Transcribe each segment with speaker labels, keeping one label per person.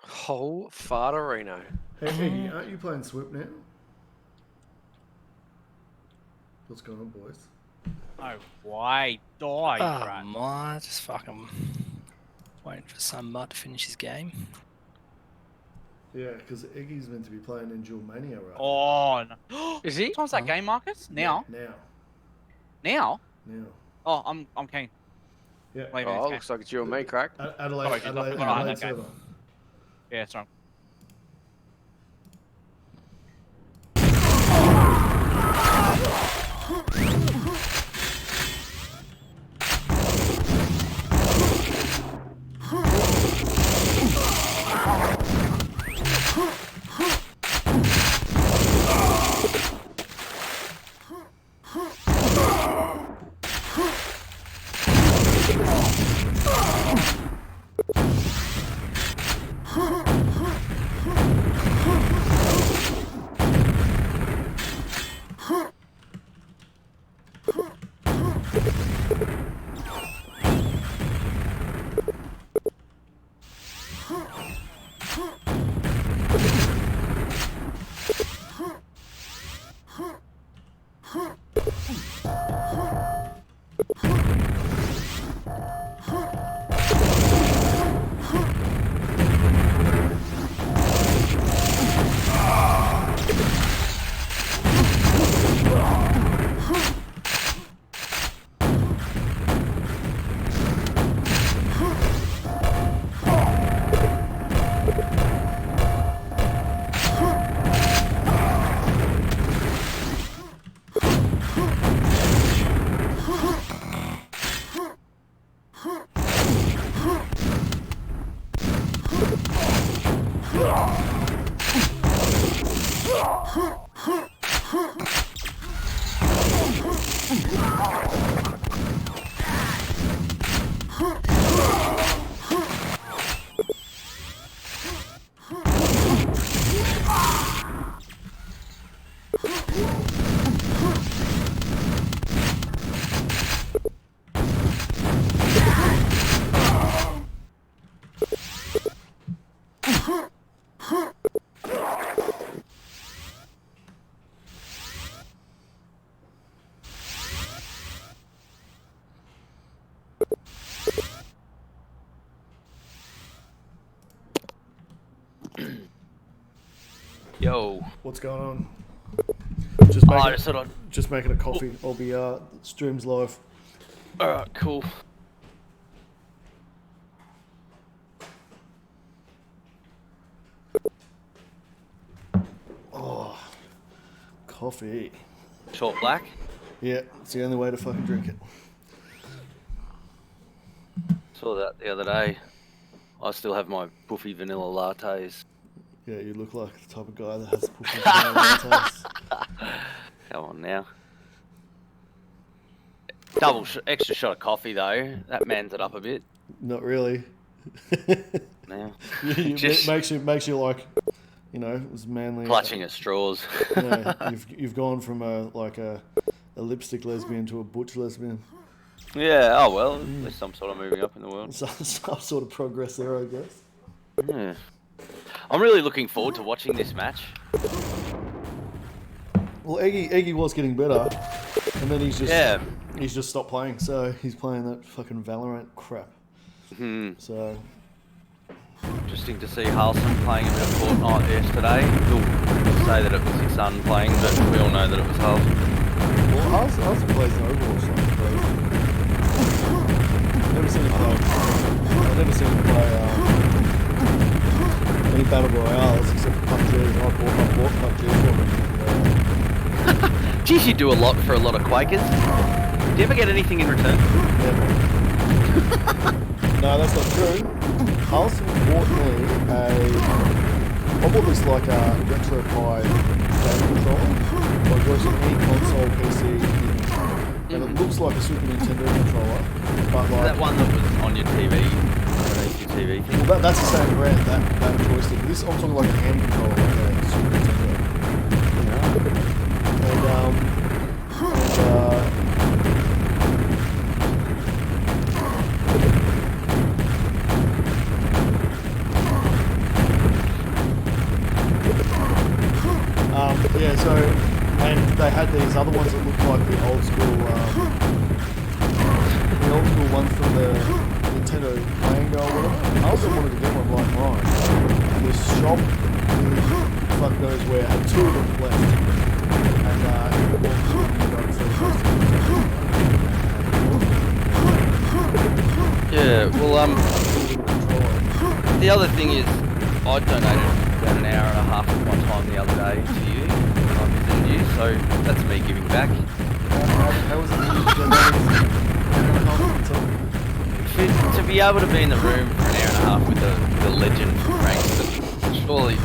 Speaker 1: Whole farterino.
Speaker 2: Hey, Iggy, aren't you playing Swoop now? What's going on, boys?
Speaker 3: No way, die,
Speaker 4: Oh
Speaker 3: right?
Speaker 4: my, just fucking waiting for some mutt to finish his game.
Speaker 2: Yeah, because Iggy's meant to be playing in Duelmania right
Speaker 3: Oh, no.
Speaker 1: Is he?
Speaker 3: What time's that game, Marcus? Now?
Speaker 2: now.
Speaker 3: Now?
Speaker 2: Now.
Speaker 3: Oh, I'm keen.
Speaker 2: Yeah.
Speaker 1: Oh, looks like it's you and me, crack.
Speaker 2: Adelaide
Speaker 3: okay.
Speaker 2: server.
Speaker 3: Yeah, that's right.
Speaker 1: Yo.
Speaker 2: What's going on? Just making a coffee. I'll be streams live.
Speaker 1: Alright, cool.
Speaker 2: Oh, coffee.
Speaker 1: Short black?
Speaker 2: Yeah, it's the only way to fucking drink it.
Speaker 1: Saw that the other day. I still have my puffy vanilla lattes.
Speaker 2: Yeah, you look like the type of guy that has puffy vanilla lattes.
Speaker 1: Come on now. Extra shot of coffee though. That mans it up a bit.
Speaker 2: Not really.
Speaker 1: now.
Speaker 2: It makes you like, you know, it was manly.
Speaker 1: Clutching at straws.
Speaker 2: Yeah, you've gone from a lipstick lesbian to a butch lesbian.
Speaker 1: Yeah, oh well, at least I'm sort of moving up in the world.
Speaker 2: Some sort of progress there, I guess.
Speaker 1: Yeah. I'm really looking forward to watching this match.
Speaker 2: Well, EGGE was getting better, and then he's just stopped playing. So he's playing that fucking Valorant crap. So
Speaker 1: interesting to see Halson playing a bit of Fortnite yesterday. He'll say that it was his son playing, but we all know that it was Halson.
Speaker 2: Well, Halson plays an Overwatch like crazy. I've never seen him play any Battle Royales except for PUBG. I bought PUBG for him.
Speaker 1: Geez, you do a lot for a lot of Quakers. Do you ever get anything in return?
Speaker 2: Never. No, that's not true. Halson bought me I bought this like a RetroPie game controller. Like works on any console, PC, and it looks like a Super Nintendo controller. But like
Speaker 1: that one that was on your TV, your TV thing.
Speaker 2: Well, that's the same brand. That joystick. This I'm talking like a hand controller, like a Super Nintendo. Yeah, so, and they had these other ones that looked like the old school ones from the Nintendo playing go or whatever. I also wanted to get one like mine. And this shop, fuck knows where, had two of them left. And
Speaker 1: yeah, well, the other thing is, I donated about an hour and a half of my time the other day to you when I visited you, so that's me giving back.
Speaker 2: How was it
Speaker 1: To be able to be in the room for an hour and a half with the legend from Frankston, surely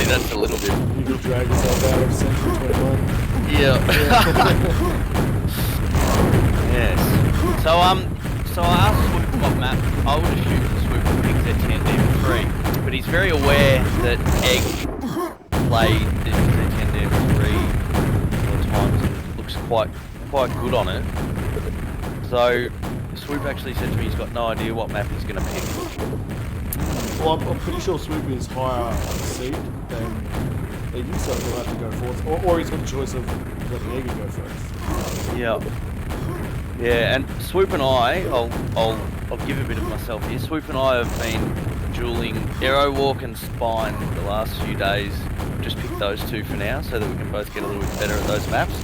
Speaker 1: that's a little bit.
Speaker 2: You could drag yourself out of Century 21.
Speaker 1: Yeah. Yes. So I asked Swoop what map. I would assume that Swoop would pick their TND3, but he's very aware that EGGE played their TND3 all the times and looks quite good on it. So Swoop actually said to me he's got no idea what map he's going to pick.
Speaker 2: Well, I'm pretty sure Swoop is higher seed than EGGE, so he'll have to go fourth. Or he's got the choice of letting EGGE go first.
Speaker 1: Yeah. Yeah, and Swoop and I'll give a bit of myself here. Swoop and I have been dueling Aero Walk and Spine the last few days. Just picked those two for now so that we can both get a little bit better at those maps.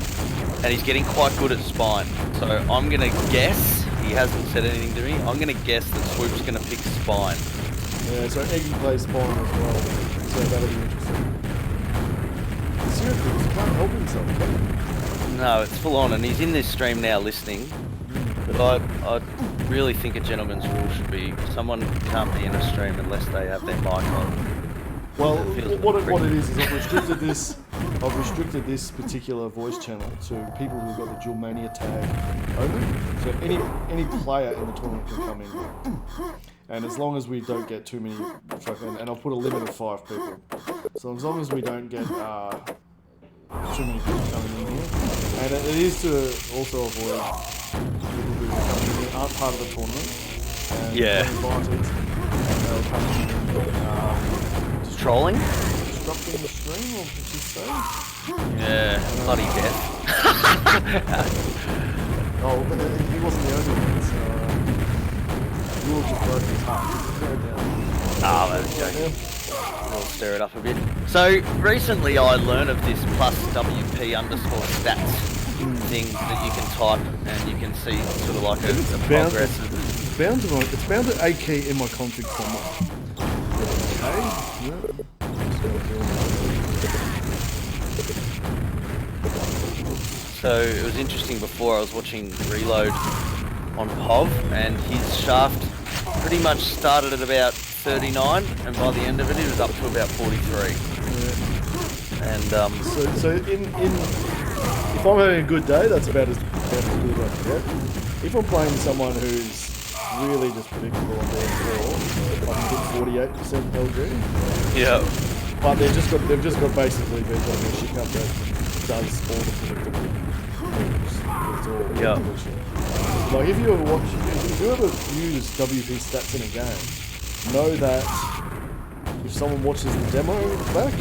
Speaker 1: And he's getting quite good at Spine. So I'm going to guess, he hasn't said anything to me, I'm going to guess that Swoop's going to pick Spine.
Speaker 2: Yeah, so EGGE plays Spine as well, so that'll be interesting. Seriously, he can't help himself, can he?
Speaker 1: No, it's full on, and he's in this stream now listening. But I really think a gentleman's rule should be someone can't be in a stream unless they have their mic on.
Speaker 2: Well, what it is I've restricted this particular voice channel to people who've got the Duelmania tag only. So any player in the tournament can come in. And as long as we don't get too many, and I'll put a limit of 5 people. So as long as we don't get too many people coming in here. And it is to also avoid people who are coming in here aren't part of the tournament. And
Speaker 1: Yeah.
Speaker 2: invited, and they'll come in and
Speaker 1: Trolling?
Speaker 2: disrupting the stream, or what you say?
Speaker 1: Yeah, bloody death.
Speaker 2: Oh, but he wasn't the only one, so Will just broke his heart.
Speaker 1: Ah, that's joking. We'll stir it up a bit. So recently I learned of this plus WP_stats thing that you can type and you can see sort of like a progress.
Speaker 2: It's bound to a key in my config somewhere. Okay. Yeah.
Speaker 1: So it was interesting before I was watching Reload on POV and his shaft pretty much started at about 39 and by the end of it was up to about 43.
Speaker 2: Yeah.
Speaker 1: And
Speaker 2: So if I'm having a good day, that's about as good as I can get. If I'm playing someone who's really just predictable on their floor, 48% LG.
Speaker 1: Yeah.
Speaker 2: But they've just got basically they've got a shit cup that does all the predictable moves. It's all bullshit. Like if you ever use WP stats in a game, know that if someone watches the demo back,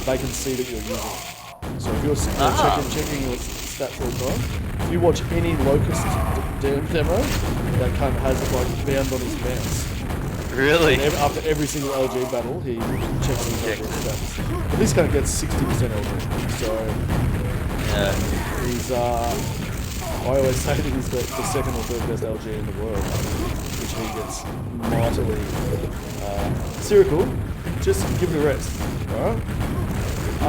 Speaker 2: they can see that you're using it. So if you're sitting there checking your stats all the time, if you watch any Locust demo, that cunt has it like bound on his mouse.
Speaker 1: Really?
Speaker 2: And after every single LG battle, he checks his LG stats. But this cunt gets 60% LG. So
Speaker 1: Yeah.
Speaker 2: he's I always say that he's the second or third best LG in the world, which he gets mightily. Spherical, just give it a rest, alright? I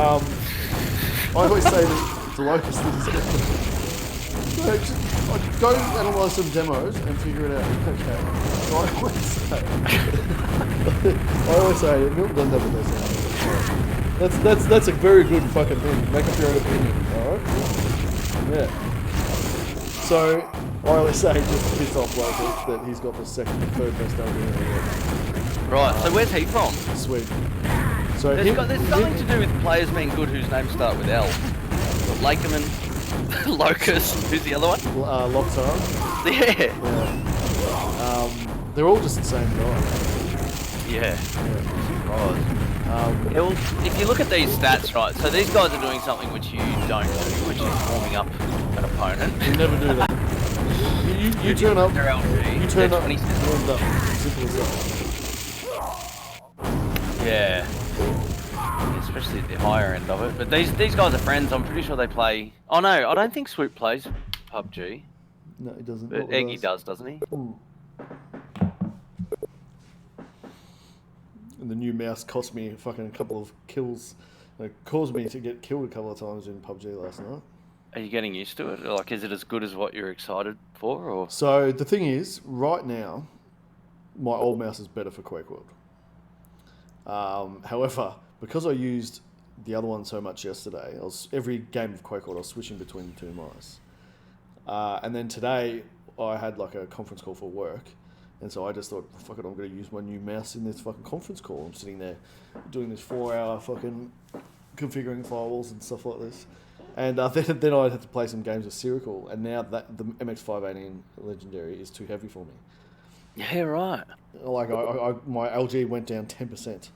Speaker 2: always say that the Locust is go analyse some demos and figure it out. Okay. So I always say Milton doesn't have the best. That's a very good fucking thing. Make up your own opinion, alright? Yeah. So I always say just piss off Locust that he's got the second and third best LG in the world.
Speaker 1: Right, so where's he from?
Speaker 2: Sweden. So
Speaker 1: There's something to do with players being good whose names start with L. Lakeman, Locust, who's the other one?
Speaker 2: Loxar.
Speaker 1: Yeah.
Speaker 2: They're all just the same guy.
Speaker 1: Yeah. Right. Well, if you look at these stats, right, so these guys are doing something which you don't do, which is warming up an opponent.
Speaker 2: You never do that. You turn up.
Speaker 1: They're LG,
Speaker 2: You turn up.
Speaker 1: 27.
Speaker 2: Warmed up. Simple as that.
Speaker 1: Yeah. Especially at the higher end of it. But these guys are friends. I'm pretty sure they play. Oh no, I don't think Swoop plays PUBG.
Speaker 2: No, he doesn't.
Speaker 1: But EGGE does, doesn't he?
Speaker 2: Ooh. And the new mouse cost me fucking a couple of kills. It caused me to get killed a couple of times in PUBG last night.
Speaker 1: Are you getting used to it? Like, is it as good as what you're excited for? Or
Speaker 2: So the thing is, right now, my old mouse is better for Quake World. However, because I used the other one so much yesterday, every game of Quake World I was switching between the two mice. And then today I had like a conference call for work, and so I just thought, fuck it, I'm going to use my new mouse in this fucking conference call. I'm sitting there doing this 4-hour fucking configuring firewalls and stuff like this. And then I had to play some games with Spherical, and now that the MX518 Legendary is too heavy for me.
Speaker 1: yeah, right.
Speaker 2: Like my LG went down 10%.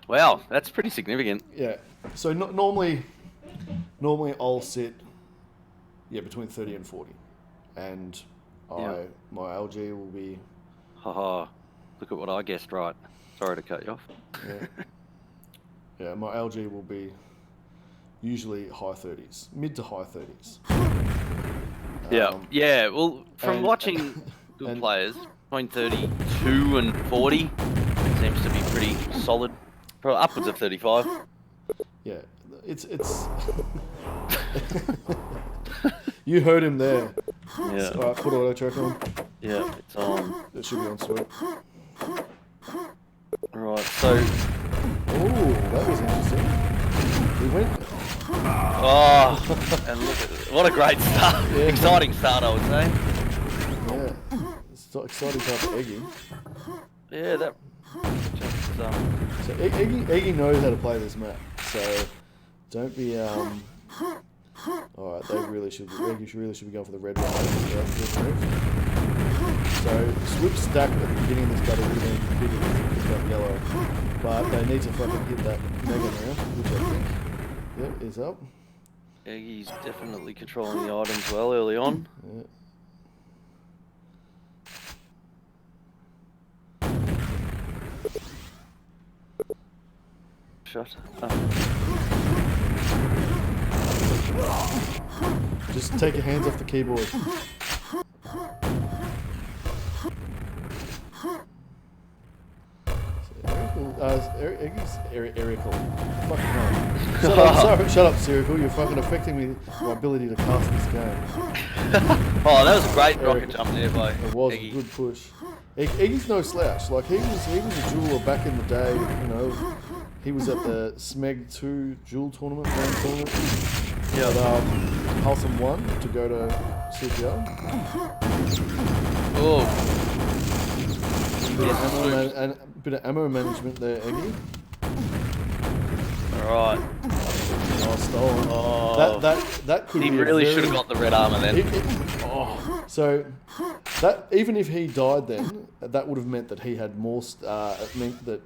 Speaker 1: Wow, that's pretty significant.
Speaker 2: Yeah. So normally I'll sit between 30 and 40, and my LG will be.
Speaker 1: Haha, look at what I guessed right. Sorry to cut you off.
Speaker 2: Yeah, my LG will be usually high 30s, mid to high 30s.
Speaker 1: Yeah. Well, from watching good players, between 32 and 40 seems to be pretty solid. Probably upwards of 35.
Speaker 2: Yeah, it's. You heard him there.
Speaker 1: Yeah.
Speaker 2: All right, put auto choke on.
Speaker 1: Yeah, it's on.
Speaker 2: It should be on Swoop.
Speaker 1: Right, so.
Speaker 2: Ooh, that was interesting. We went.
Speaker 1: Oh, and look at it. What a great start.
Speaker 2: Yeah.
Speaker 1: Exciting start, I would say.
Speaker 2: Yeah, it's exciting time for EGGE.
Speaker 1: Yeah, that. Just,
Speaker 2: So EGGE knows how to play this map. So don't be All right, they really should. EGGE really should be going for the red one. So Swoop stack at the beginning of this battle would have been bigger than that yellow, but they need to fucking hit that mega now, which I think is up.
Speaker 1: He's definitely controlling the items well early on.
Speaker 2: Yeah.
Speaker 1: Shot.
Speaker 2: Just take your hands off the keyboard. EGGE's Erical. Fucking hell. Shut up, Spherical. You're fucking affecting me, my ability to cast this game.
Speaker 1: Oh, that was a great rocket jump there by
Speaker 2: It was
Speaker 1: EGGE.
Speaker 2: a good push. EGGE's no slouch. Like he was a jeweler back in the day. You know, he was at the SMEG 2 Jewel tournament, grand tournament.
Speaker 1: Yeah.
Speaker 2: But Halsam won to go to CPL.
Speaker 1: Oh.
Speaker 2: bit of ammo management there, Eggy.
Speaker 1: Alright.
Speaker 2: Oh, stolen.
Speaker 1: Oh.
Speaker 2: That could
Speaker 1: He
Speaker 2: be
Speaker 1: really should have got the red armor then.
Speaker 2: So that even if he died then, that would have meant that he had more. It meant that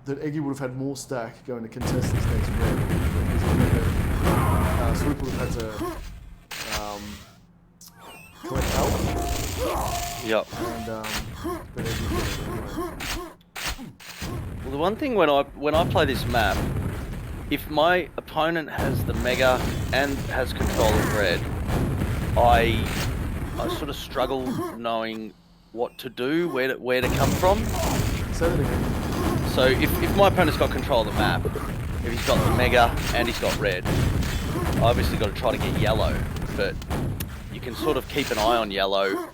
Speaker 2: that Eggy would have had more stack going to contest this next round. Because Swoop would have had to collect health.
Speaker 1: Yep.
Speaker 2: And but Eggy did it anyway.
Speaker 1: Well, the one thing when I play this map, if my opponent has the mega and has control of red, I sort of struggle knowing what to do, where to come from.
Speaker 2: Say that again.
Speaker 1: So if my opponent's got control of the map, if he's got the mega and he's got red, I obviously got to try to get yellow, but you can sort of keep an eye on yellow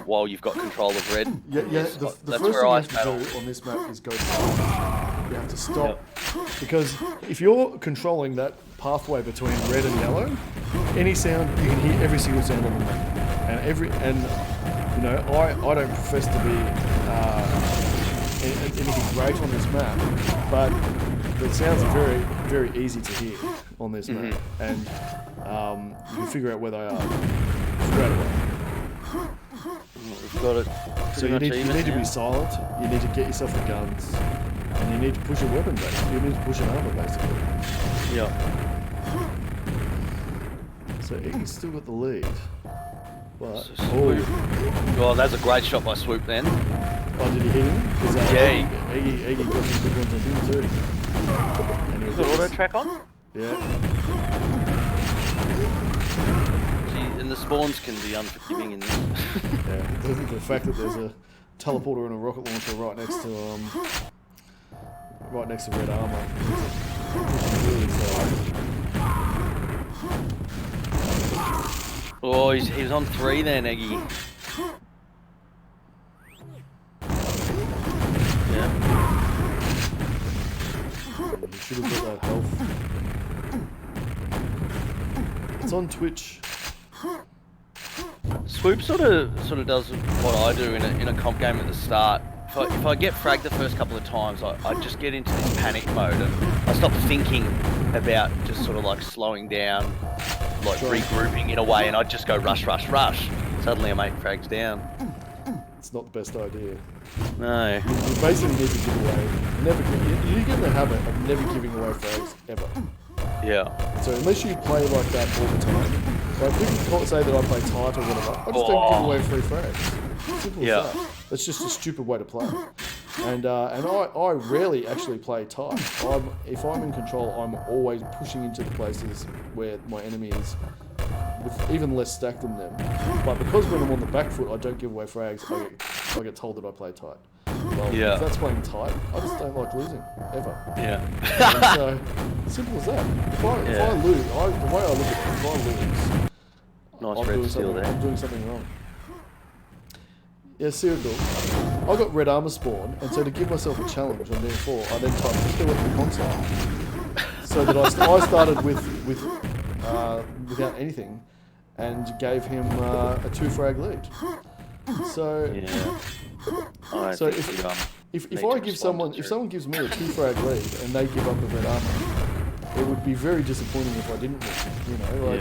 Speaker 1: while you've got control of red.
Speaker 2: Yeah. The first thing you have to do on this map is go silent. You have to stop, because if you're controlling that pathway between red and yellow, any sound you can hear every single sound on the map, and you know I don't profess to be anything great on this map, but the sounds are very, very easy to hear on this map, and you can figure out where they are straight away.
Speaker 1: We've got it.
Speaker 2: So you need to be silent. You need to get yourself the guns, and you need to push a weapon base. You need to push an armor basically.
Speaker 1: Yeah.
Speaker 2: So Iggy's still got the lead. But
Speaker 1: Oh, that's a great shot by Swoop then.
Speaker 2: Oh, did he hit him?
Speaker 1: Yeah.
Speaker 2: Eggy got some good ones on him too. And
Speaker 1: Is the auto track on?
Speaker 2: Yeah.
Speaker 1: And the spawns can be unforgiving in this.
Speaker 2: Yeah, the fact that there's a teleporter and a rocket launcher right next to red armor.
Speaker 1: Oh, he's on 3 then, Eggy. Yeah.
Speaker 2: You should have got that health. It's on Twitch.
Speaker 1: Swoop sort of does what I do in a comp game at the start. If I get fragged the first couple of times, I just get into this panic mode and I stop thinking about just sort of like slowing down, like regrouping in a way, and I just go rush, rush, rush. Suddenly I'm 8 frags down.
Speaker 2: It's not the best idea.
Speaker 1: No.
Speaker 2: You basically need to give away. You get in the habit of never giving away frags ever.
Speaker 1: Yeah.
Speaker 2: So unless you play like that all the time, like people can't say that I play tight or whatever. I just don't give away free frags. Simple as that. That's just a stupid way to play. And I rarely actually play tight. If I'm in control, I'm always pushing into the places where my enemy is with even less stack than them. But because when I'm on the back foot, I don't give away frags, I get told that I play tight. Well, if that's playing tight, I just don't like losing, ever.
Speaker 1: Yeah.
Speaker 2: So, simple as that. If I lose, the way I look at it, if I lose, I'm doing something wrong. Yeah, Cyril, I got red armor spawn, and so to give myself a challenge on day 4, I then typed kill at the console. So that I started without anything, and gave him a 2 frag lead. So if someone gives me a 2 frag lead and they give up the red armor, it would be very disappointing if I didn't win.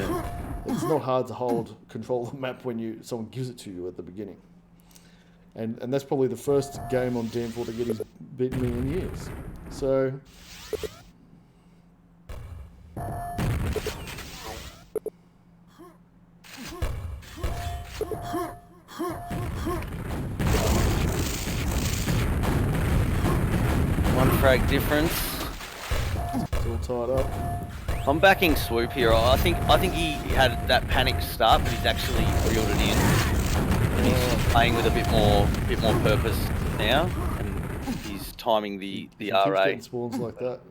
Speaker 2: It's not hard to hold control of the map when someone gives it to you at the beginning. And that's probably the first game on DN4 to get his beaten me in years. So.
Speaker 1: One frag difference.
Speaker 2: It's all tied up.
Speaker 1: I'm backing Swoop here. I think he had that panic start, but he's actually reeled it in. And he's playing with a bit more purpose now, and he's timing the RA.
Speaker 2: Getting spawns like that.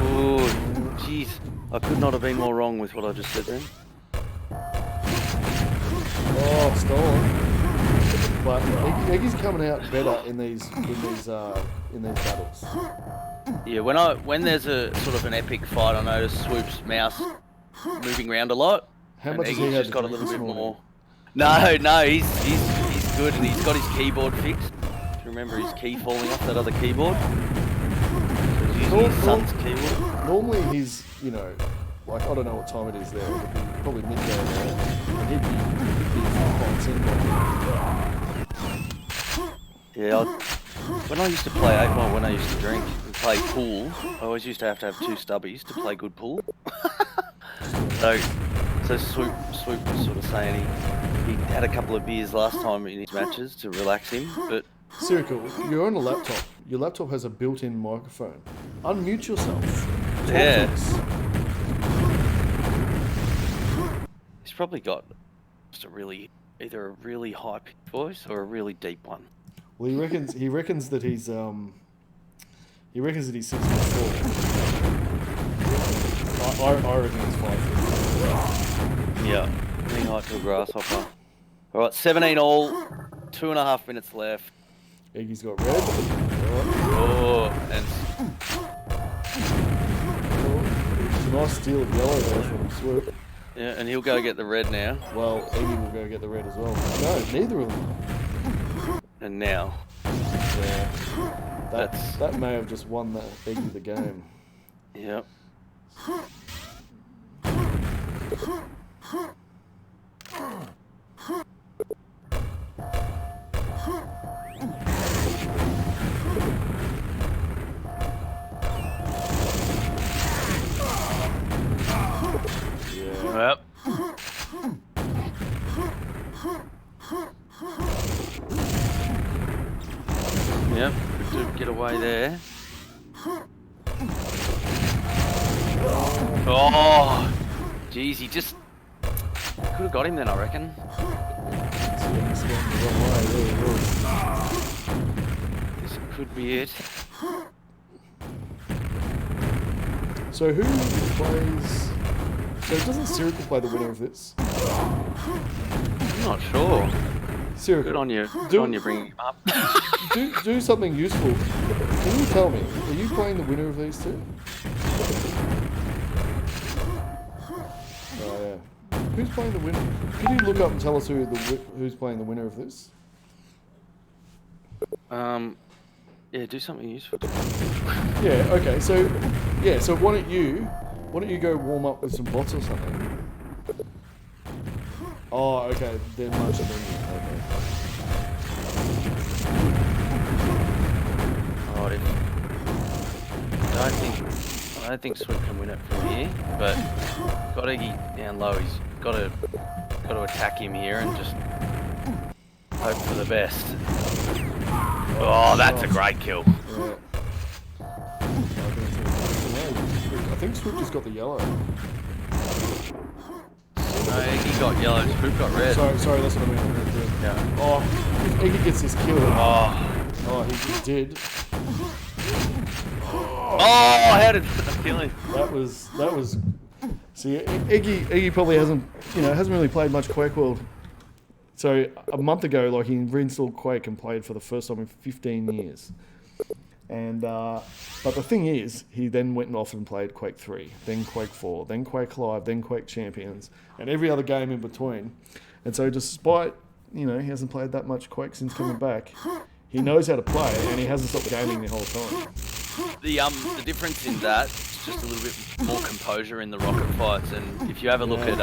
Speaker 1: Oh, jeez. I could not have been more wrong with what I just said then.
Speaker 2: Oh, stolen. But Eggy's coming out better in these battles.
Speaker 1: Yeah, when there's a sort of an epic fight, I notice Swoop's mouse moving around a lot.
Speaker 2: How
Speaker 1: And
Speaker 2: much has he
Speaker 1: Eggie's
Speaker 2: had
Speaker 1: just
Speaker 2: to
Speaker 1: got a
Speaker 2: drink
Speaker 1: little
Speaker 2: this
Speaker 1: bit
Speaker 2: morning?
Speaker 1: more. No, he's good, and he's got his keyboard fixed. Do you remember his key falling off that other keyboard? He's using his son's keyboard.
Speaker 2: Normally he's, you know, like I don't know what time it is there. It'll be probably midday there, and he'd be a few pints in by now.
Speaker 1: Yeah, when I used to play, well, when I used to drink and play pool, I always used to have 2 stubbies to play good pool. So Swoop was sort of saying he had a couple of beers last time in his matches to relax him, but
Speaker 2: Sirical, you're on a laptop. Your laptop has a built-in microphone. Unmute yourself. Talk
Speaker 1: Yeah.
Speaker 2: to us.
Speaker 1: he's probably got just either a really high-pitched voice or a really deep one.
Speaker 2: Well, he reckons that he's 6'4". I reckon he's 5 foot.
Speaker 1: Yeah, being high to a grasshopper. All right, 17 all, 2.5 minutes left.
Speaker 2: Eggie's got red.
Speaker 1: Oh, and
Speaker 2: It's a nice steal of yellow there from Swoop.
Speaker 1: yeah, and he'll go get the red now.
Speaker 2: Well, Eggie will go get the red as well. No, neither of them.
Speaker 1: And now,
Speaker 2: Yeah.
Speaker 1: That's-
Speaker 2: That may have just won Eggie the game.
Speaker 1: yep.
Speaker 2: Yeah.
Speaker 1: Yep. Yep, good to get away there. Oh, geez, he just could have got him then, I reckon.
Speaker 2: Eggie's gone the wrong way. There he was.
Speaker 1: This could be it.
Speaker 2: So who plays... So doesn't Sirical play the winner of this?
Speaker 1: I'm not sure.
Speaker 2: Sirical,
Speaker 1: Good on you.
Speaker 2: Do-
Speaker 1: Good on you bringing him up.
Speaker 2: do something useful. Can you tell me, are you playing the winner of these two? Oh yeah. Who's playing the winner? Can you look up and tell us who's playing the winner of this?
Speaker 1: Yeah, do something useful.
Speaker 2: Yeah. Okay. So yeah. So why don't you go warm up with some bots or something? Oh, okay. They're much than you. Okay.
Speaker 1: Oh, I don't think Swoop can win it from here, but got Eggy down low. He's got to attack him here and just hope for the best. Oh, that's a great kill.
Speaker 2: Yeah. I think Swoop just got the yellow.
Speaker 1: No, Eggy got yellow, Swoop got red.
Speaker 2: Sorry, that's what I mean.
Speaker 1: Yeah.
Speaker 2: Oh, if Eggy gets this kill.
Speaker 1: Oh,
Speaker 2: He just did.
Speaker 1: how did that kill him?
Speaker 2: That was. See, Eggy probably hasn't really played much Quake World. So a month ago, like he reinstalled Quake and played for the first time in 15 years. And but the thing is, he then went off and played Quake 3, then Quake 4, then Quake Live, then Quake Champions, and every other game in between. And so, despite he hasn't played that much Quake since coming back, he knows how to play, and he hasn't stopped gaming the whole time.
Speaker 1: The difference in that is just a little bit more composure in the rocket fights, and if you have a look at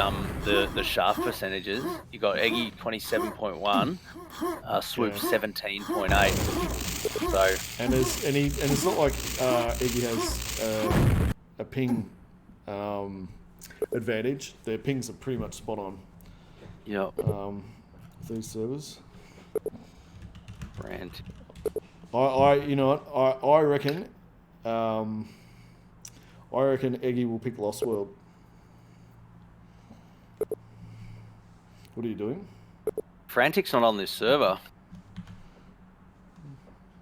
Speaker 1: the shaft percentages, you got Eggy 27.1, Swoop 17.8. So
Speaker 2: And it's not like Eggy has a ping advantage. Their pings are pretty much spot on.
Speaker 1: yeah,
Speaker 2: These servers.
Speaker 1: brand.
Speaker 2: I reckon. I reckon Eggy will pick Lost World. What are you doing?
Speaker 1: Frantic's not on this server.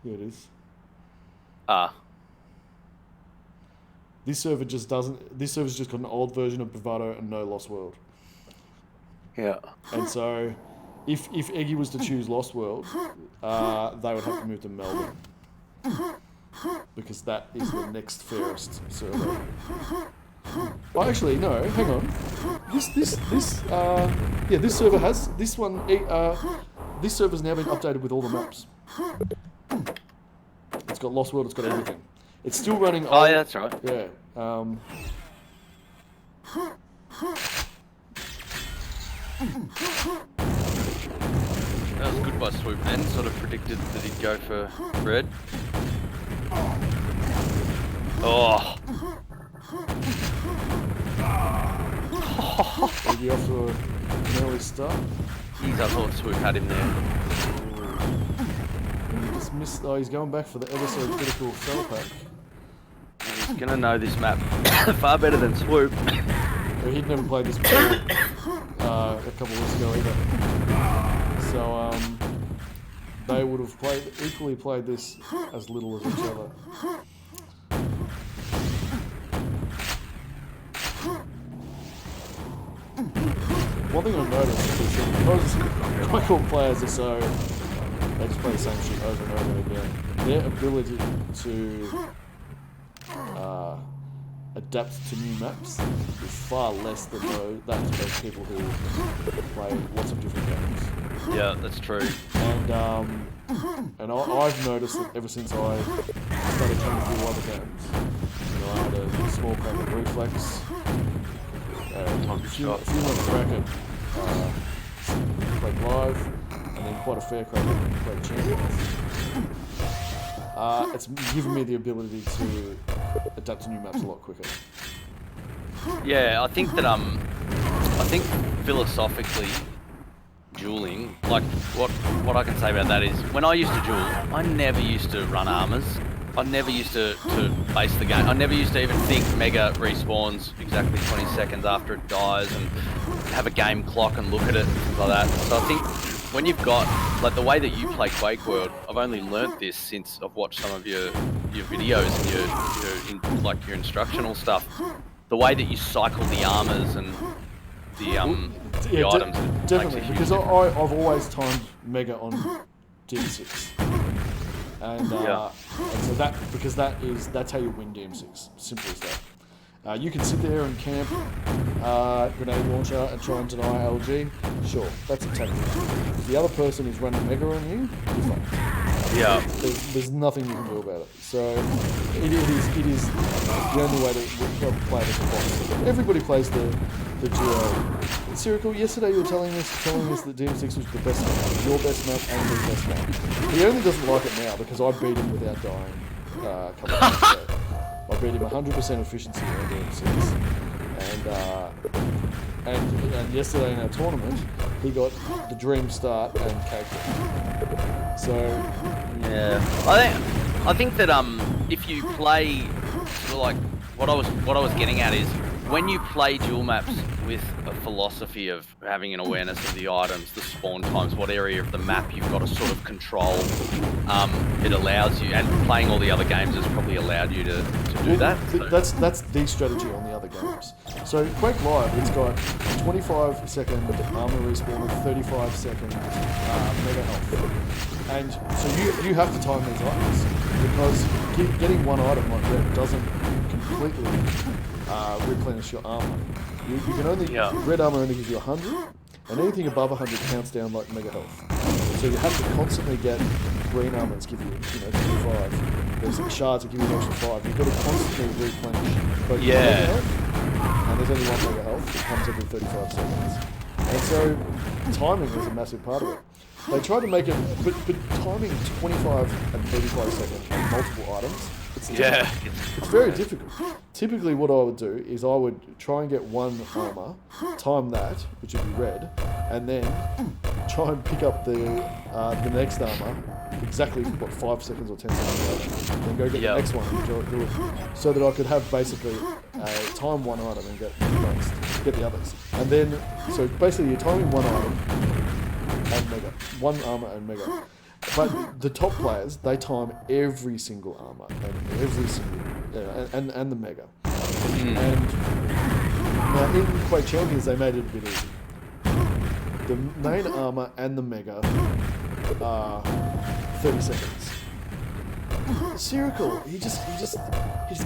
Speaker 2: Yeah, it is.
Speaker 1: Ah,
Speaker 2: This server just doesn't. This server's just got an old version of Bravado and no Lost World.
Speaker 1: yeah.
Speaker 2: And so, if Eggy was to choose Lost World, they would have to move to Melbourne because that is the next fairest server. Oh, actually, no. Hang on. This server has this one. This server's now been updated with all the maps. It's got Lost World. It's got everything. It's still running.
Speaker 1: Oh, yeah, that's right.
Speaker 2: Yeah.
Speaker 1: That was good by Swoop then. Sort of predicted that he'd go for red. Oh.
Speaker 2: Maybe off to an early start.
Speaker 1: Jeez, I thought Swoop had him there.
Speaker 2: And he just missed. Oh, he's going back for the ever so critical fell pack.
Speaker 1: He's gonna know this map far better than Swoop.
Speaker 2: He'd never played this before a couple of weeks ago either. So they would have equally played this as little as each other. One thing I've noticed is that because Michael players are so, they just play the same shit over and over again, their ability to adapt to new maps is far less than those people who play lots of different games.
Speaker 1: Yeah, that's true.
Speaker 2: And I've noticed that ever since I started coming through other games, you know, I had a small crack at Reflex, a few months crack at played live, and then quite a fair crack at played Champions. It's given me the ability to adapt to new maps a lot quicker.
Speaker 1: Yeah, I think that I think philosophically, dueling, like what I can say about that is when I used to duel, I never used to run armors. I never used to base the game. I never used to even think Mega respawns exactly 20 seconds after it dies and have a game clock and look at it and things like that. So I think when you've got, like the way that you play Quake World, I've only learnt this since I've watched some of your videos and your instructional stuff. The way that you cycle the armors and the items.
Speaker 2: Definitely, because I've always timed Mega on DM6. And so that's how you win DM6. Simple as that. You can sit there and camp grenade launcher and try and deny LG. Sure, that's a tactic. If the other person is running Mega on you, you're fine.
Speaker 1: Yeah.
Speaker 2: There's nothing you can do about it. So it is the only way to play this box. Everybody plays the duo. Sirical, yesterday you were telling us that DM6 was the best map, your best map and his best map. He only doesn't like it now because I beat him without dying a couple of times ago. I beat him 100% efficiency on DM6. And yesterday in our tournament, he got the dream start and caked it. So
Speaker 1: yeah, I think that if you play, sort of like what I was getting at is when you play duel maps with a philosophy of having an awareness of the items, the spawn times, what area of the map you've got to sort of control, it allows you, and playing all the other games has probably allowed you to do that. So.
Speaker 2: That's the strategy on the other games. So Quake Live, it's got 25-second armor respawn and 35-second mega health. And so you have to time these items because getting one item like that doesn't completely replenish your armor. You can only red armor only gives you 100, and anything above 100 counts down like mega health. So you have to constantly get green armors give you 25. There's shards that give you an extra 5. You've got to constantly replenish both your mega health, and there's only one mega health that comes every 35 seconds. And so timing is a massive part of it. They try to make it, but timing 25 and 35 seconds on multiple items. It's very difficult. Typically what I would do is I would try and get one armor, time that, which would be red, and then try and pick up the next armor exactly 5 seconds or 10 seconds later, then go get the next one and do it, so that I could have basically time one item and get the others. And then, so basically you're timing one item and mega, one armor and mega. But the top players, they time every single armor and every single and the mega. And now in Quake Champions, they made it a bit easy. The main armor and the mega are 30 seconds. Spherical. He just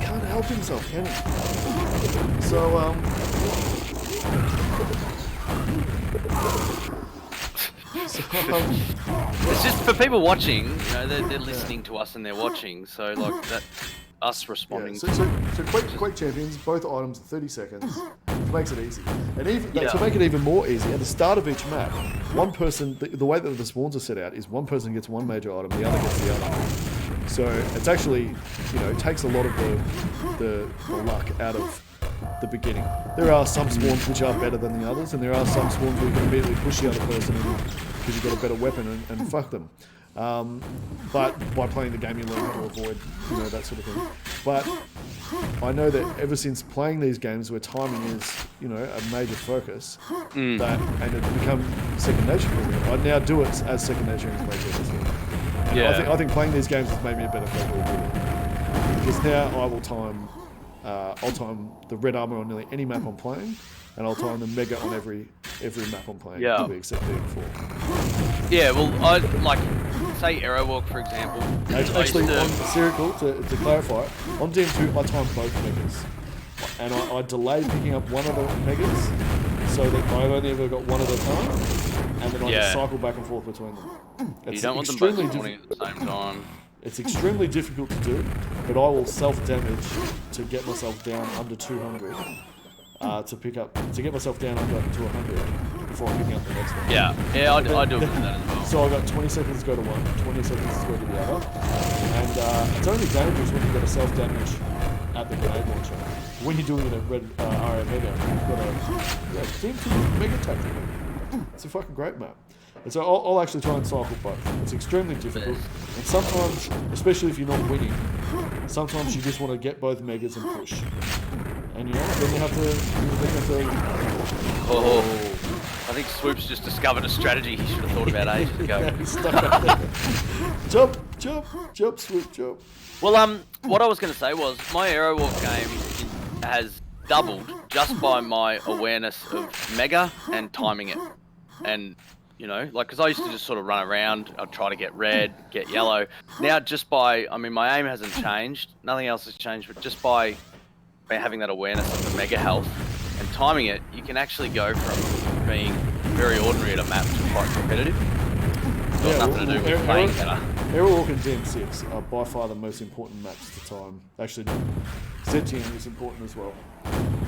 Speaker 2: can't help himself, can he? So
Speaker 1: It's just for people watching, you know, they're listening to us and they're watching, so like that, us responding.
Speaker 2: So Quake Champions, both items 30 seconds, which makes it easy. And even to make it even more easy, at the start of each map, one person, the way that the spawns are set out is one person gets one major item, the other gets the other. So it's actually, you know, it takes a lot of the luck out of the beginning. There are some spawns which are better than the others, and there are some spawns where you can immediately push the other person because you've got a better weapon and fuck them. But by playing the game, you learn how to avoid, you know, that sort of thing. But I know that ever since playing these games where timing is, you know, a major focus, that and it's become second nature for me. I now do it as second nature as major focus. I think playing these games has made me a better player because now I will time. I'll time the red armor on nearly any map I'm playing, and I'll time the mega on every map I'm playing.
Speaker 1: Yeah.
Speaker 2: Except BM4.
Speaker 1: Yeah, well, I like say Arrow Walk for example.
Speaker 2: Actually, on Spherical, to clarify, on DM2 I time both megas, and I delay picking up one of the megas, so that I've only ever got one at a time, and then I just cycle back and forth between them.
Speaker 1: You don't want them both spawning at the same time.
Speaker 2: It's extremely difficult to do, but I will self-damage to get myself down under 200 to get myself down under to 100 before I'm picking up the next one.
Speaker 1: Yeah, I do that as well.
Speaker 2: So I've got 20 seconds to go to one, 20 seconds to go to the other, and it's only dangerous when you've got a self-damage at the grenade launcher. When you're doing it at Red RA Mega, you've got a DM2 Mega Tactic. It's a fucking great map. And so I'll actually try and cycle both. It's extremely difficult. And sometimes, especially if you're not winning, sometimes you just want to get both megas and push. And you know, then you have to...
Speaker 1: Oh, I think Swoop's just discovered a strategy he should have thought about ages ago.
Speaker 2: He's stuck up there. Jump, Swoop, jump.
Speaker 1: Well, what I was going to say was, my Arrow Walk game has doubled just by my awareness of mega and timing it. And... you know, like, because I used to just sort of run around, I'd try to get red, get yellow. Now, just by, I mean, my aim hasn't changed, nothing else has changed, but just by having that awareness of the mega health and timing it, you can actually go from being very ordinary at a map to quite competitive. It's got nothing to do with playing better.
Speaker 2: Arrow Walk and DM6 are by far the most important maps to time. Actually, no. Zetian is important as well.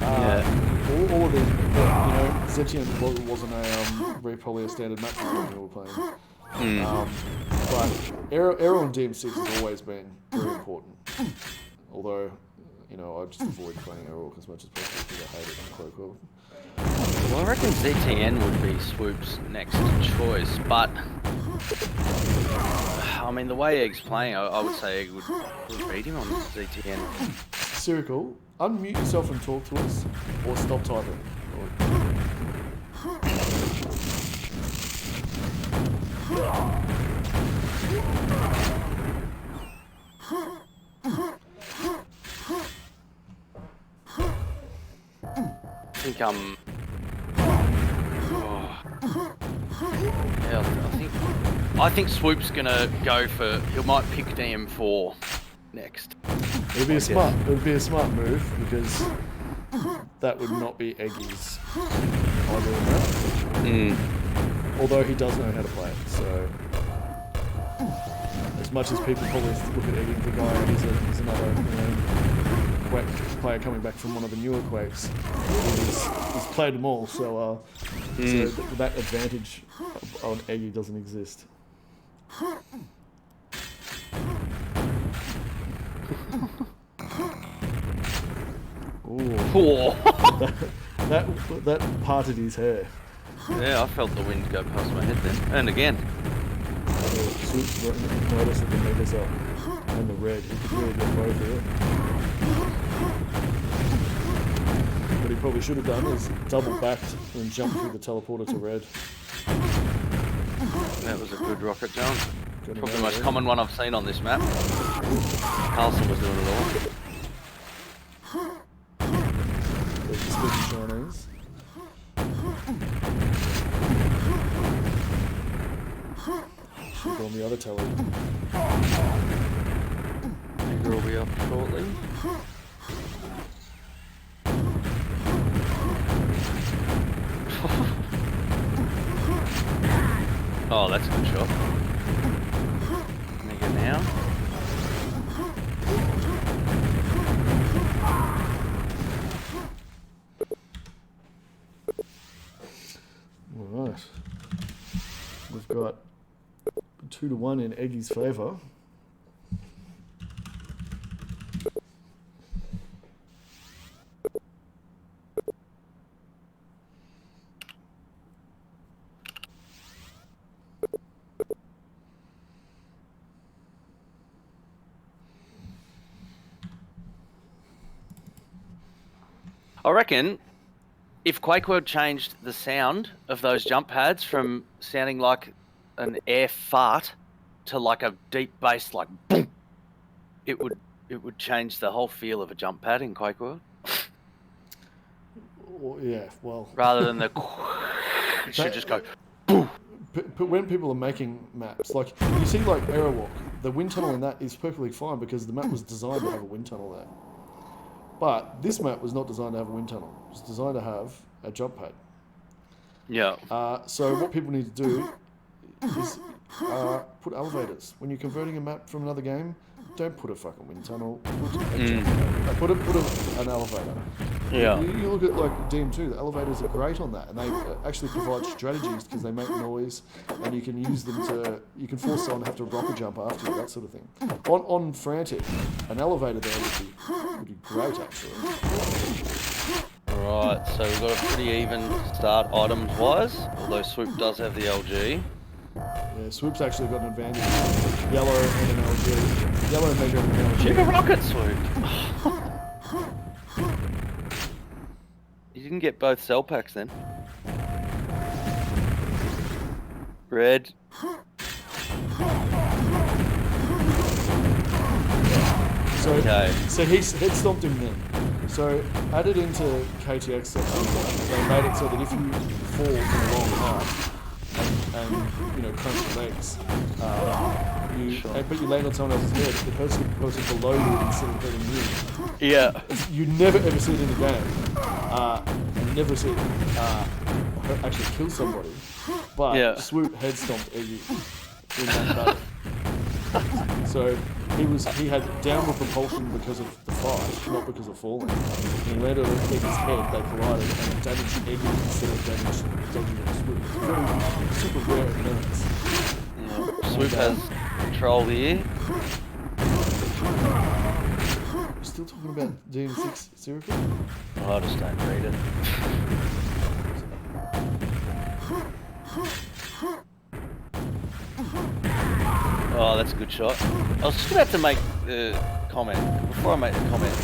Speaker 2: All of these, you know, Zetian wasn't a very probably a standard map when we were playing. But Arrow and DM6 has always been very important. Although, you know, I just avoid playing Arrow as much as possible because I hate it in Cloak World.
Speaker 1: Well, I reckon ZTN would be Swoop's next choice, but I mean, the way EGGE's playing, I would say EGGE would beat him on ZTN.
Speaker 2: Spherical, unmute yourself and talk to us, or stop typing.
Speaker 1: I think Swoop's gonna go for. He might pick DM4 next.
Speaker 2: It would be a smart move because that would not be EGGE's ideal map. Although he does know how to play it, so as much as people probably look at EGGE and think, oh, he's another, you know, Quake player coming back from one of the newer Quakes. He's played them all, so that advantage on EGGE doesn't exist. Ooh. that parted his hair.
Speaker 1: Yeah, I felt the wind go past my head then. And again.
Speaker 2: Swoop's notice that the megas up and the red. He could really get both here. What he probably should have done is double backed and jumped through the teleporter to red.
Speaker 1: That was a good rocket jump. Probably the most common one I've seen on this map. Carlson was doing it all.
Speaker 2: There's the spooky Chinese. Should go on the other telly.
Speaker 1: DownUnder will be up shortly. Oh, that's a good shot. Mega now.
Speaker 2: All right. We've got 2-1 in EGGE's favour.
Speaker 1: I reckon if Quake World changed the sound of those jump pads from sounding like an air fart to like a deep bass, like boom, it would change the whole feel of a jump pad in Quake World.
Speaker 2: Well, yeah, well.
Speaker 1: Rather than the, it should just go boom.
Speaker 2: But when people are making maps, like you see, like Aerowalk, the wind tunnel in that is perfectly fine because the map was designed to have a wind tunnel there. But this map was not designed to have a wind tunnel. It was designed to have a jump pad.
Speaker 1: Yeah.
Speaker 2: So what people need to do is put elevators. When you're converting a map from another game, don't put a fucking wind tunnel. Put an elevator.
Speaker 1: Yeah.
Speaker 2: You look at like DM2, the elevators are great on that, and they actually provide strategies because they make noise, and you can use them to. You can force someone to have to rocket jump after you, that sort of thing. On Frantic, an elevator there would be great actually.
Speaker 1: Right, so we've got a pretty even start items wise, although Swoop does have the LG.
Speaker 2: Yeah, Swoop's actually got an advantage. Yellow and an LG. Yellow and Mega and an LG.
Speaker 1: Shoot a rocket, Swoop! You didn't get both cell packs then. Red.
Speaker 2: So he's head stomped him then. So added into KTX section, they made it so that if you fall in a long path and you know crunch your legs, but you land on someone else's head, it hurts the person below you instead of hurting you.
Speaker 1: Yeah.
Speaker 2: You never ever see it in the game. You never see it actually kill somebody. But Swoop head stomped Eggy in that battle. So he had downward propulsion because of the fight, not because of falling. He landed on Eggy's head, they collided, and it damaged Eggy instead of damaging Swoop. It's very super rare occurrence.
Speaker 1: Yeah. Swoop has control here.
Speaker 2: We're still talking about DM6 Syracuse?
Speaker 1: I just don't read it. Oh, that's a good shot. I was just about to make the comment. Before I make the comment,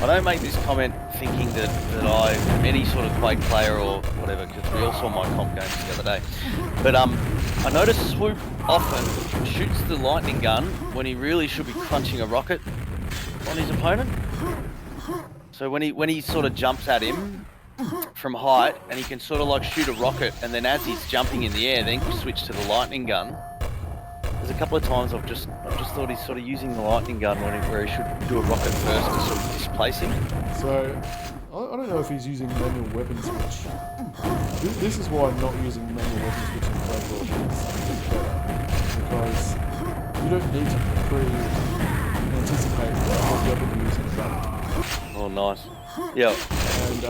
Speaker 1: I don't make this comment thinking that I'm any sort of Quake player or whatever, because we all saw my comp games the other day. But I noticed Swoop often shoots the lightning gun when he really should be crunching a rocket on his opponent. So when he sort of jumps at him from height, and he can sort of like shoot a rocket, and then as he's jumping in the air, then you switch to the lightning gun. There's a couple of times I've just thought he's sort of using the lightning gun where he should do a rocket first to sort of displace him.
Speaker 2: So I don't know if he's using manual weapon switch. This is why not using manual weapon switch in Quake World is better, because you don't need to pre-anticipate what weapon you use in the battle.
Speaker 1: Oh, nice. Yeah.
Speaker 2: And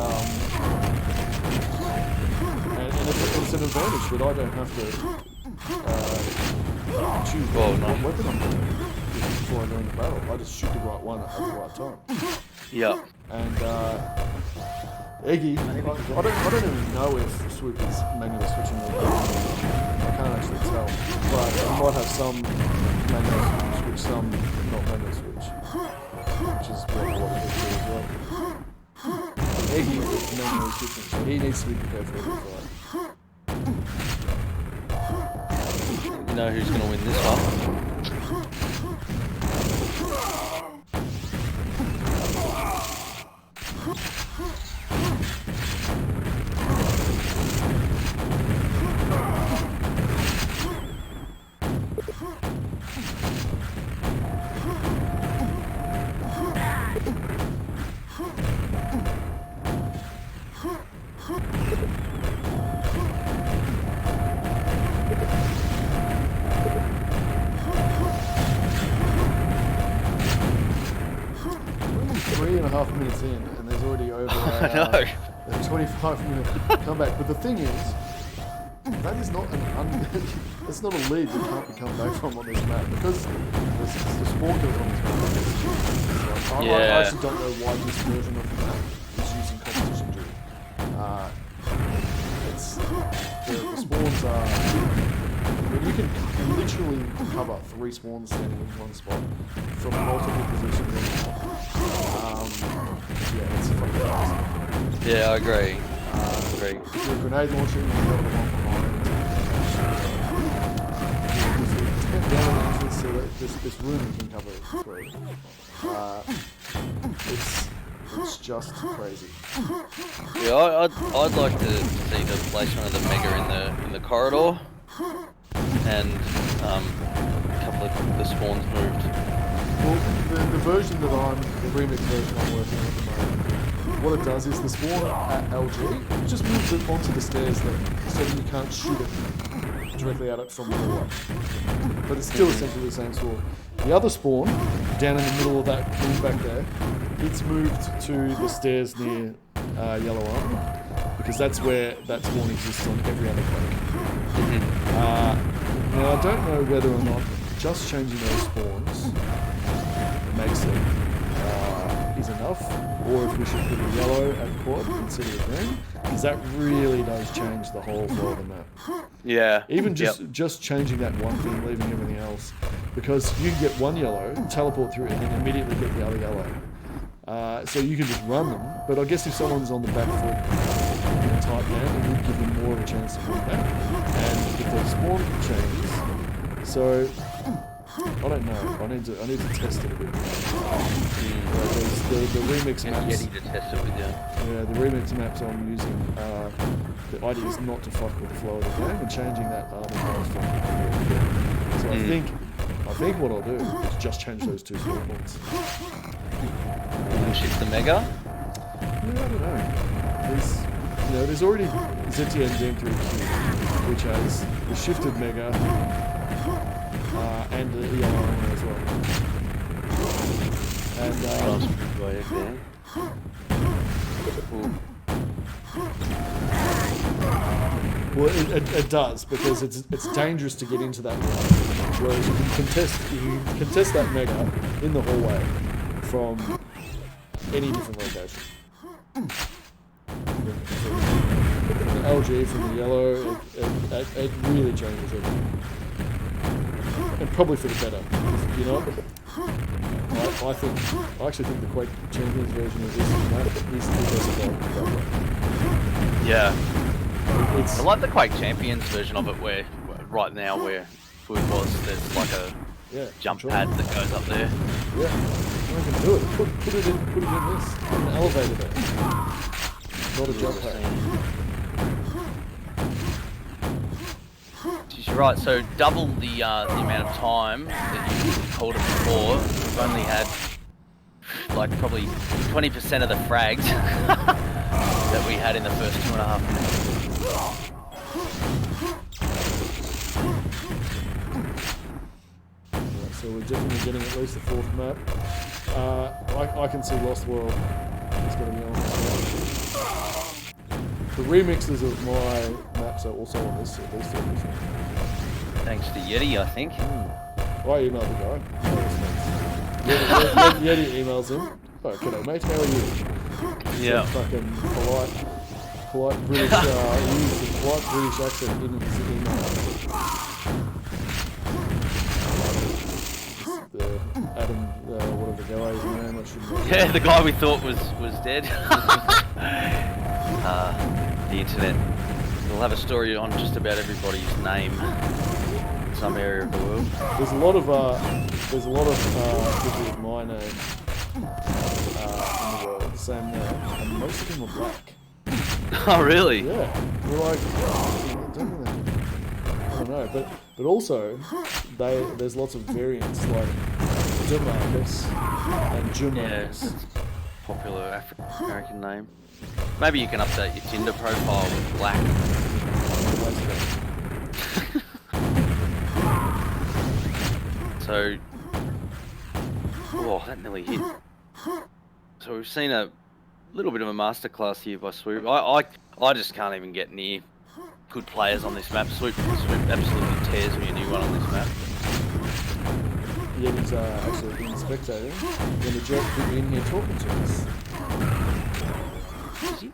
Speaker 2: it's an advantage that I don't have to choose what weapon I'm going to use before I go into battle. I just shoot the right one at the right time.
Speaker 1: Yeah.
Speaker 2: And EGGE, I don't even know if Swoop is manually switching the weapon. I can't actually tell. But I might have some manual switch, some not manual switch. Which is what it is as well. EGGE is manually switching, so he needs to be prepared for every fight.
Speaker 1: You know who's going to win this one?
Speaker 2: 2.5 minutes in, and there's already over
Speaker 1: I know.
Speaker 2: a 25-minute comeback. But the thing is, that is not that's not a lead that can't be come back from on this map because the spawn kills on this map. I actually don't know why this version of the map is using competition drill. The spawns are. I mean, you can literally cover 3 spawns standing in one spot from multiple positions. Yeah, it's fucking awesome.
Speaker 1: Yeah, I agree.
Speaker 2: If you're a grenade launcher, you can go to the one behind. So that this room you can cover 3. It's just crazy.
Speaker 1: Yeah, I'd like to see the placement of the mega in the corridor, and a couple of the spawns moved.
Speaker 2: Well, the version that the remix version I'm working on at the moment, what it does is the spawn at LG just moves it onto the stairs so that you can't shoot it directly at it from the hallway. But it's still essentially the same spawn. The other spawn, down in the middle of that room back there, it's moved to the stairs near Yellow Arm, because that's where that spawn exists on every other cloak. Now I don't know whether or not just changing those spawns makes it is enough, or if we should put a yellow at quad instead of a green, because that really does change the whole flow of the map.
Speaker 1: Yeah.
Speaker 2: Even just changing that one thing, leaving everything else, because you can get one yellow, teleport through it, and then immediately get the other yellow. So you can just run them, but I guess if someone's on the back foot in a tight game, it would give them more of a chance to come back. And if the spawn changes, so I don't know. I need to test it a bit. The remix maps.
Speaker 1: Yeti to test it with you.
Speaker 2: Yeah, the remix maps I'm using. The idea is not to fuck with the flow of the game and changing that armor class from. So I think what I'll do is just change those 2 spawn points.
Speaker 1: And shift the mega.
Speaker 2: Yeah, I don't know. There's already ZTN DM3Q, which has the shifted mega and the ER armor as well. And well, it does, because it's dangerous to get into that room. Whereas you can contest that mega in the hallway from any different location. From the LG, from the yellow, it really changes everything. And probably for the better, you know. I actually think the Quake Champions version of this map is the best quality.
Speaker 1: Yeah. I like the Quake Champions version of it, where right now where Food was, there's like a jump pad that goes up there.
Speaker 2: Yeah, I can do it. Put it in this. An elevator there. Not a jump pad.
Speaker 1: You're right, so double the amount of time that you called it before. We've only had like probably 20% of the frags that we had in the first 2.5 minutes.
Speaker 2: Yeah, so we're definitely getting at least the 4th map. I can see Lost World is going to be on this one. The remixes of my maps are also on this series.
Speaker 1: Thanks to Yeti, I think.
Speaker 2: I emailed the guy. Yeti emails him. Oh, g'day mate, how are you?
Speaker 1: Yeah.
Speaker 2: Fucking polite British, he used a polite British accent in his email. Adam, whatever the guy's name, I shouldn't know.
Speaker 1: Yeah, the guy we thought was dead. The internet. We'll have a story on just about everybody's name in some area of the world.
Speaker 2: There's a lot of people with my name in the world, the same name, and most of them are black.
Speaker 1: Oh, really?
Speaker 2: Yeah, we're like, I don't know, but also there's lots of variants like Demarcus and Jumarcus.
Speaker 1: Yeah, popular African American name. Maybe you can update your Tinder profile with black. So, oh, that nearly hit. So we've seen a little bit of a masterclass here by Swoop. I just can't even get near good players on this map. Swoop absolutely tears me a new one on this map.
Speaker 2: Yeah, he's actually been spectating when the jerk could be in here talking to us.
Speaker 1: Is he?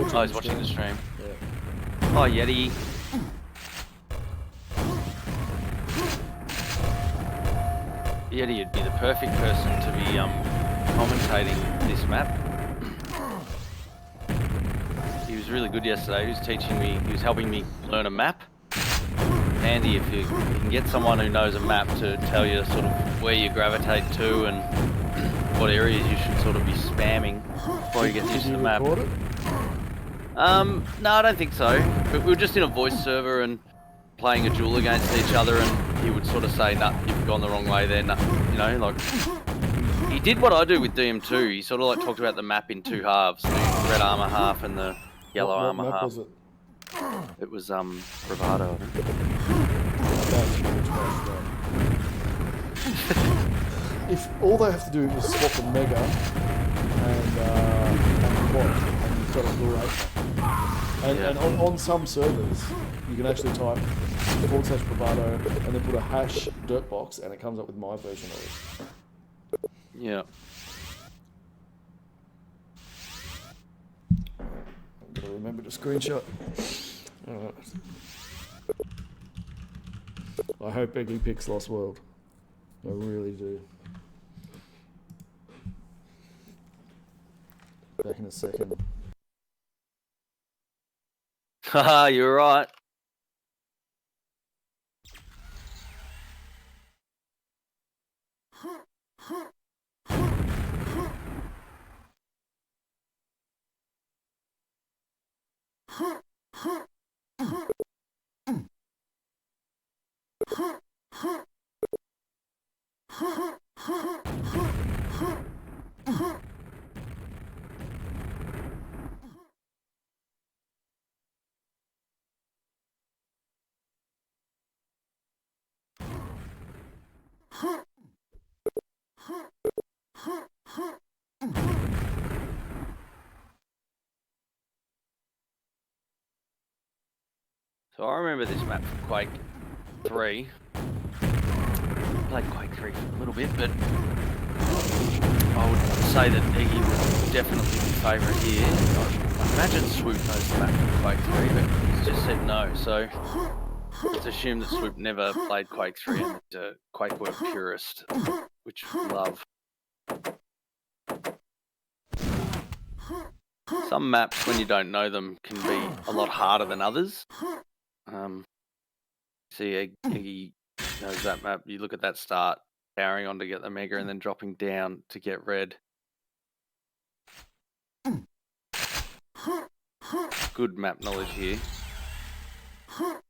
Speaker 2: He's
Speaker 1: watching the stream.
Speaker 2: Yeah.
Speaker 1: Oh, Yeti. Yeti would be the perfect person to be commentating this map. He was really good yesterday. He was teaching me, he was helping me learn a map. Handy if you can get someone who knows a map to tell you sort of where you gravitate to and what areas you should sort of be spamming before you get used to the map.
Speaker 2: Record it?
Speaker 1: No, I don't think so. But we were just in a voice server and playing a duel against each other, and he would sort of say, "Nah, you've gone the wrong way there." Nah, you know, like he did what I do with DM2. He sort of like talked about the map in two halves: the red armor half and the yellow
Speaker 2: What
Speaker 1: armor
Speaker 2: map
Speaker 1: half.
Speaker 2: was it?
Speaker 1: It was Bravado, I think.
Speaker 2: If all they have to do is swap the mega and the quad, and you've got a great map. And on some servers, you can actually type /bravado and then put a hash dirtbox, and it comes up with my version of it.
Speaker 1: Yeah.
Speaker 2: I've got to remember to screenshot. Alright. I hope EGGE picks Lost World. I really do. Back in a second.
Speaker 1: Haha, you're right. So I remember this map from Quake 3. Played Quake 3 for a little bit, but I would say that EGGE would definitely be favourite here. I imagine Swoop knows the map from Quake 3, but he's just said no, so let's assume that Swoop never played Quake 3 and is a Quake World purist, which we love. Some maps, when you don't know them, can be a lot harder than others. See, EGGE knows that map. You look at that start, powering on to get the mega and then dropping down to get red. Good map knowledge here. What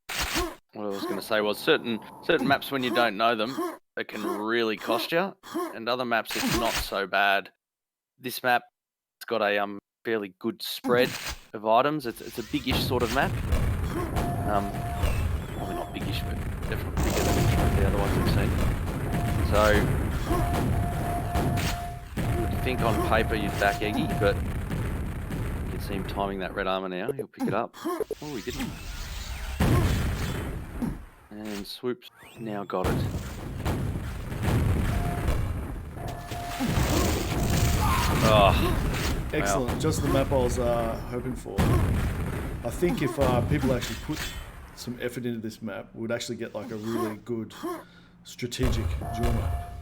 Speaker 1: I was going to say was certain maps, when you don't know them, it can really cost you, and other maps it's not so bad. This map, it's got a fairly good spread of items. It's a biggish sort of map. Probably not biggish, but definitely bigger than the other ones we've seen. So, you would think on paper you'd back EGGE, but you can see him timing that red armor now. He'll pick it up. Oh, he didn't. And Swoop's now got it. Oh.
Speaker 2: Excellent. Wow. Just the map I was hoping for. I think if people actually put some effort into this map, we'd actually get like a really good strategic duel map.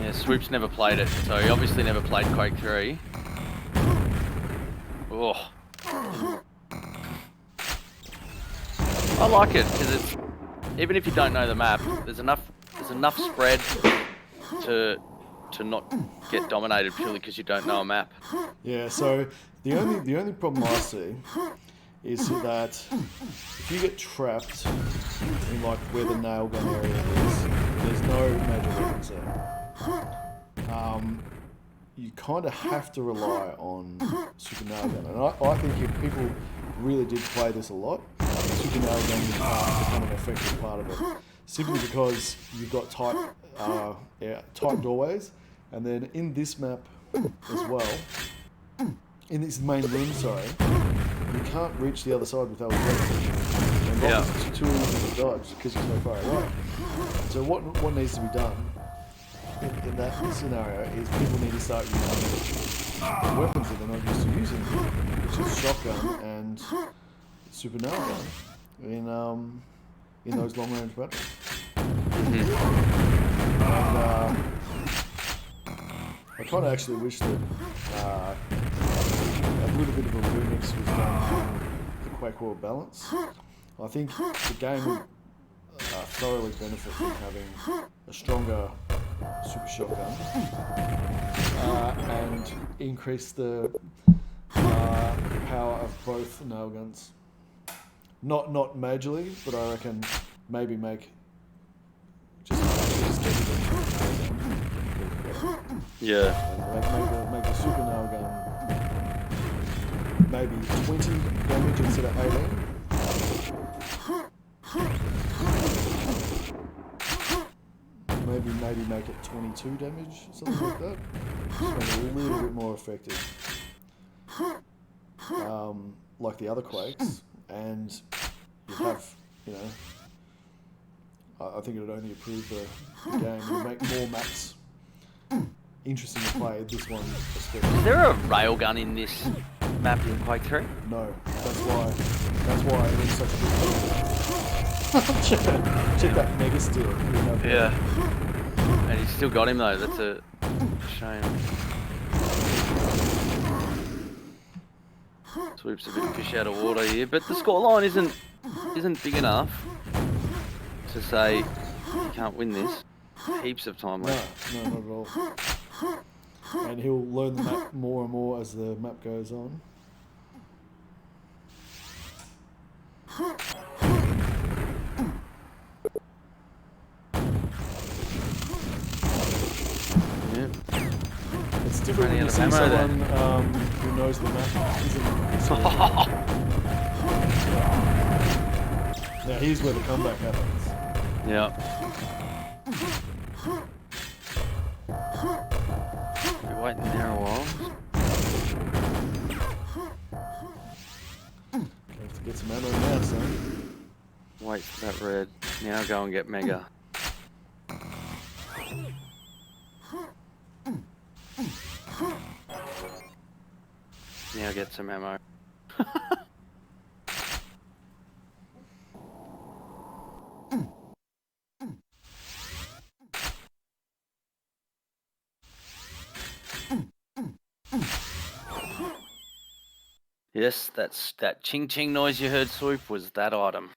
Speaker 1: Yeah, Swoop's never played it, so he obviously never played Quake 3. Oh. I like it because it's, even if you don't know the map, there's enough spread to not get dominated purely because you don't know a map.
Speaker 2: Yeah, so the only problem I see is that if you get trapped in like where the nail gun area is, there's no major weapons there. You kind of have to rely on Super Nail Gun, and I think if people really did play this a lot, Super Nail Gun would become an effective part of it. simply because you've got tight doorways, and then in this map as well, in this main room, sorry, you can't reach the other side with LB2.
Speaker 1: Yeah.
Speaker 2: It's too easy to dodge because you're so far away. So what needs to be done in that scenario is people need to start using the weapons that they're not used to using, which is shotgun and super nail gun in those long range battles. And I kind of actually wish that a little bit of a remix was done on the Quake World balance. I think the game would thoroughly benefit from having a stronger super shotgun and increase the power of both nail guns. Not majorly, but I reckon maybe make just
Speaker 1: Yeah.
Speaker 2: make the super nail gun maybe 20 damage instead of 18. Maybe make it 22 damage, something like that. Just make it a little bit more effective, like the other Quakes, and you have, I think it would only improve the game and make more maps interesting to play. This one especially.
Speaker 1: Is there a railgun in this map in Quake 3?
Speaker 2: No, that's why it is such a good game. Check that mega steal.
Speaker 1: Yeah. And he's still got him though, that's a shame. Swoop's a bit fish out of water here, but the scoreline isn't big enough to say you can't win this. Heaps of time left.
Speaker 2: No, not at all. And he'll learn the map more and more as the map goes on.
Speaker 1: Yeah.
Speaker 2: It's different when you see someone who knows the map. Now here's where the comeback happens.
Speaker 1: Yeah. Be waiting there a while.
Speaker 2: Have to get some ammo now, son.
Speaker 1: Wait for that red. Now go and get Mega. Now get some ammo. Yes, that ching ching noise you heard, Swoop, was that item.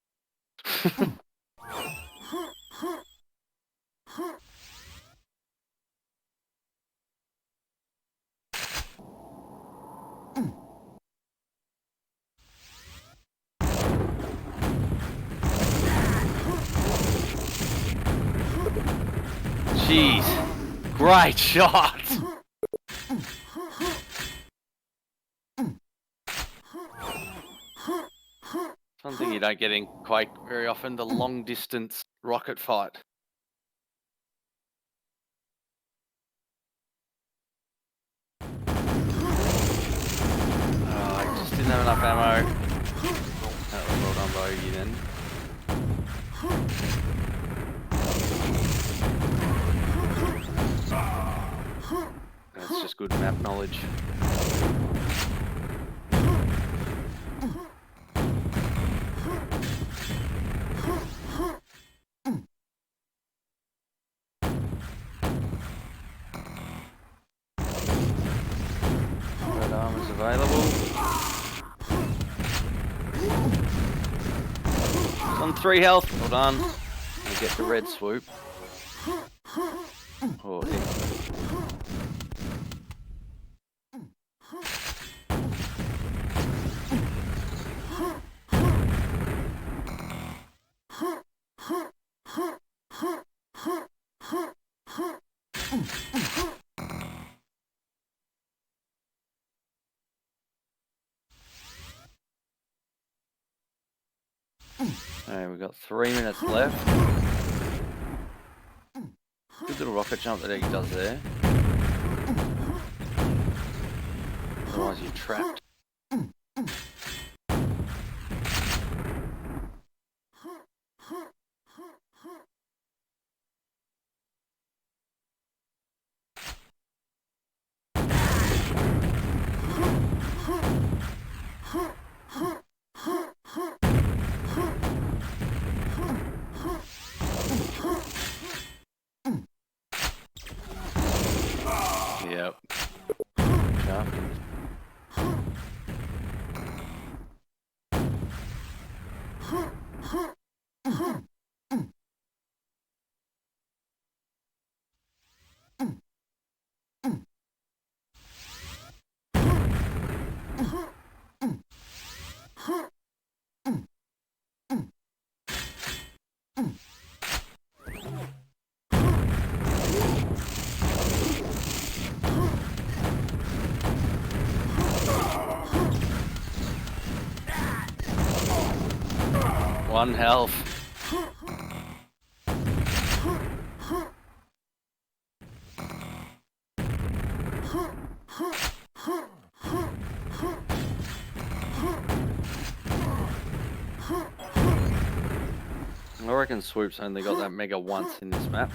Speaker 1: Jeez, great shot. Something you don't get in Quake very often, the long distance rocket fight. Oh, I just didn't have enough ammo. That was well done by you then. That's just good map knowledge. Red armor's available. It's on 3 health. Well done. We'll get the red swoop. Oh, heck. Alright, we've got 3 minutes left. Good little rocket jump that Eggy does there. Otherwise you're trapped. Yep. Shafted. One health. I reckon Swoop's only got that mega once in this map.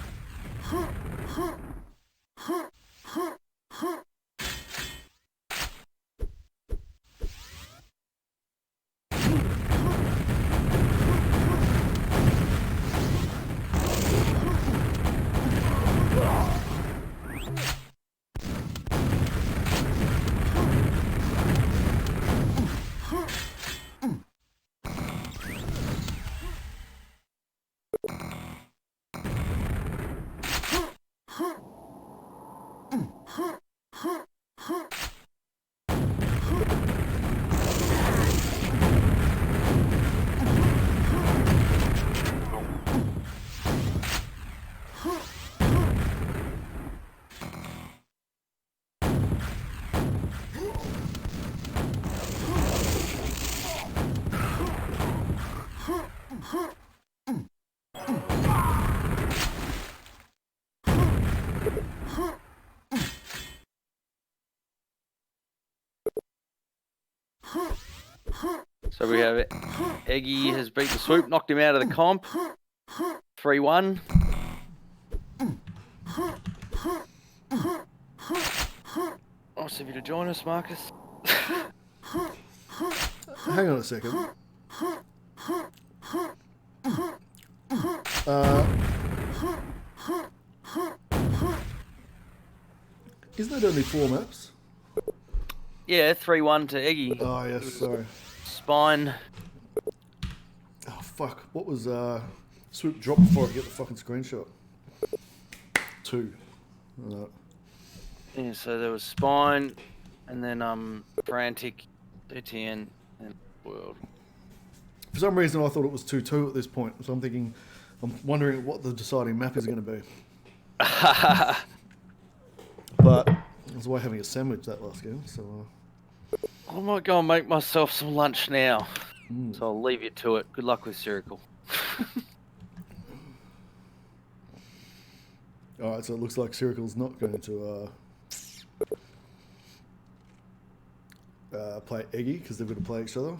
Speaker 1: So we have Eggy has beaten Swoop, knocked him out of the comp. 3-1. Nice of you to join us, Marcus.
Speaker 2: Hang on a second. Isn't it only 4 maps?
Speaker 1: Yeah, 3-1 to Eggy.
Speaker 2: Oh, yes, sorry.
Speaker 1: Spine.
Speaker 2: Oh, fuck. What was Swoop dropped before I get the fucking screenshot? 2.
Speaker 1: Yeah, so there was Spine, and then Frantic, DTN, and World.
Speaker 2: For some reason, I thought it was 2-2 at this point. So I'm wondering what the deciding map is going to be. But I was away having a sandwich that last game, so...
Speaker 1: I might go and make myself some lunch now. So I'll leave you to it. Good luck with Spherical.
Speaker 2: Alright, so it looks like Spherical's not going to play Eggy, because they're going to play each other.